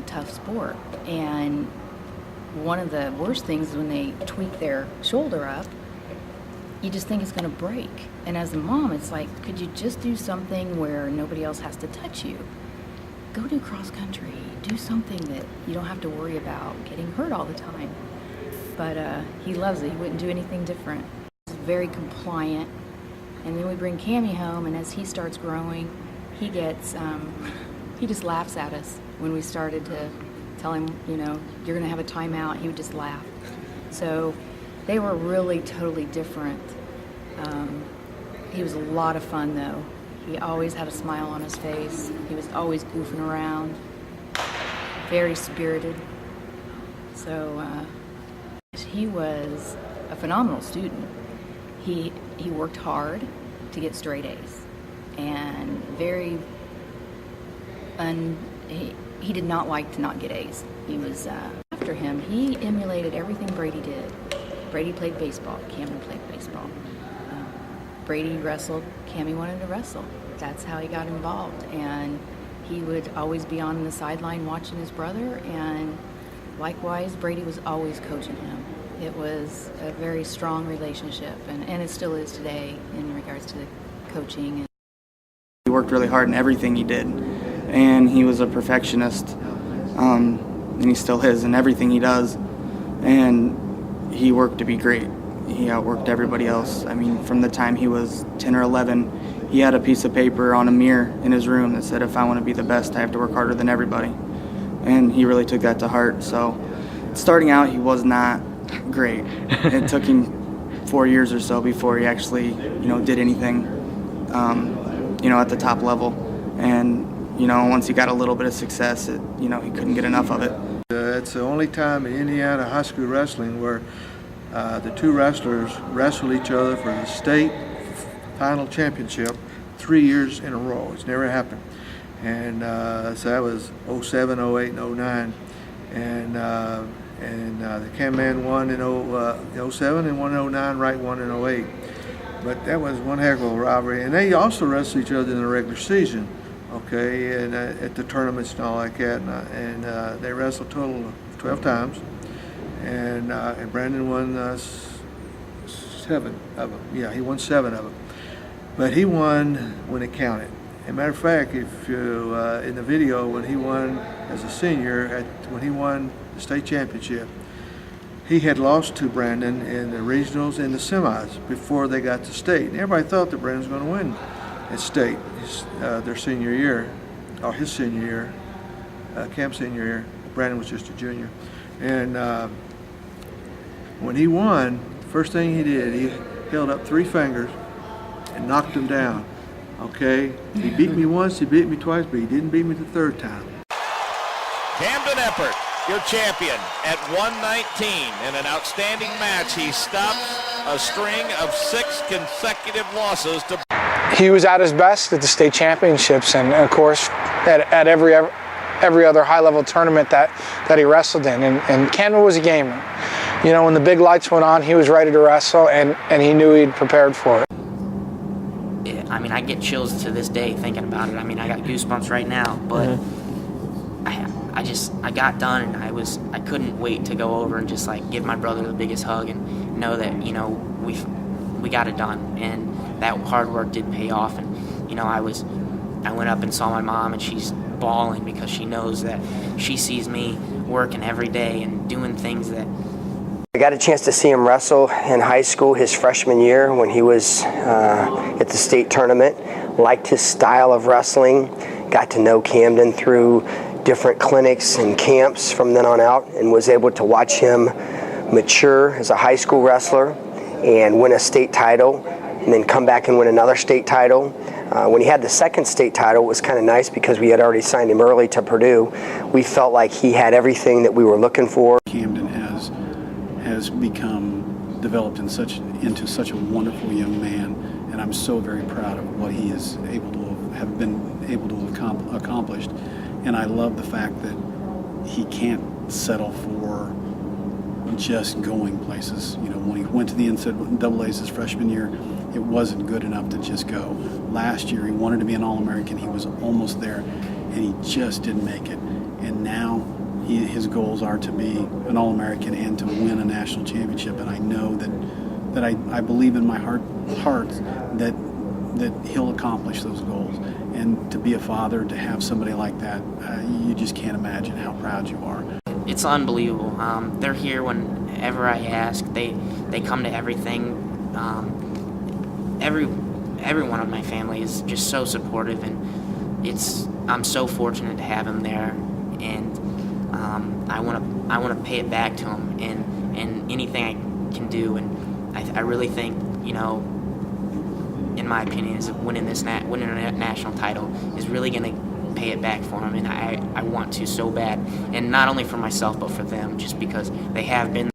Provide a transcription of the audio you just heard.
tough sport. And one of the worst things is when they tweak their shoulder up, you just think it's going to break. And as a mom, it's like, could you just do something where nobody else has to touch you? Go do cross country. Do something that you don't have to worry about getting hurt all the time. But he loves it. He wouldn't do anything different. He's very compliant. And then we bring Cammy home, and as he starts growing, he gets, he just laughs at us. When we started to tell him, you know, you're going to have a timeout, he would just laugh. So they were really totally different. He was a lot of fun, though. He always had a smile on his face. He was always goofing around. Very spirited. So he was a phenomenal student. He worked hard to get straight A's, and he did not like to not get A's. He was after him. He emulated everything Brady did. Brady played baseball. Camden played baseball. Brady wrestled. Cammy wanted to wrestle. That's how he got involved, and he would always be on the sideline watching his brother, and likewise, Brady was always coaching him. It was a very strong relationship, and it still is today in regards to the coaching. He worked really hard in everything he did, and he was a perfectionist, and he still is in everything he does, and he worked to be great. He outworked everybody else. I mean, from the time he was 10 or 11, he had a piece of paper on a mirror in his room that said, if I want to be the best, I have to work harder than everybody. And he really took that to heart. So starting out, he was not great. It took him 4 years or so before he actually, did anything, at the top level. And, once he got a little bit of success, he couldn't get enough of it. It's the only time in Indiana high school wrestling where the two wrestlers wrestle each other for the state final championship 3 years in a row. It's never happened. And so that was 07, 08, and 09. And the Camden won in 07 and won in 09, Wright won in 08. But that was one heck of a rivalry. And they also wrestled each other in the regular season, okay, and at the tournaments and all like that. And they wrestled a total of 12 times. And Brandon won 7 of them. Yeah, he won 7 of them. But he won when it counted. As a matter of fact, if you, in the video, when he won as a senior, when he won the state championship, he had lost to Brandon in the regionals and the semis before they got to state. And everybody thought that Brandon was going to win at state their senior year, or his senior year, Cam's senior year. Brandon was just a junior. And when he won, the first thing he did, he held up 3 fingers and knocked him down. Okay, he beat me once, he beat me twice, but he didn't beat me the 3rd time. Camden Eppert, your champion at 119. In an outstanding match, he stopped a string of 6 consecutive losses to. He was at his best at the state championships, and of course at every other high-level tournament that he wrestled in. And Camden was a gamer. When the big lights went on, he was ready to wrestle, and he knew he'd prepared for it. I mean, I get chills to this day thinking about it. I mean, I got goosebumps right now, but I got done, and I couldn't wait to go over and just like give my brother the biggest hug and know that we got it done, and that hard work did pay off. And I went up and saw my mom, and she's bawling because she knows that she sees me working every day and doing things that. I got a chance to see him wrestle in high school his freshman year when he was at the state tournament. Liked his style of wrestling. Got to know Camden through different clinics and camps from then on out, and was able to watch him mature as a high school wrestler and win a state title, and then come back and win another state title. When he had the 2nd state title, it was kind of nice because we had already signed him early to Purdue. We felt like he had everything that we were looking for. Camden has developed into such a wonderful young man, and I'm so very proud of what he is have been able to have accomplished. And I love the fact that he can't settle for just going places. When he went to the NCAA's his freshman year, it wasn't good enough to just go. Last year, he wanted to be an All-American. He was almost there, and he just didn't make it. and now his goals are to be an All-American and to win a national championship. And I know that I believe in my heart that he'll accomplish those goals. And to be a father, to have somebody like that, you just can't imagine how proud you are. It's unbelievable. They're here whenever I ask. They come to everything. Everyone of my family is just so supportive, and I'm so fortunate to have him there. And I want to pay it back to him, and anything I can do. And I really think, in my opinion, is winning a national title is really going to pay it back for him, and I want to so bad, and not only for myself but for them, just because they have been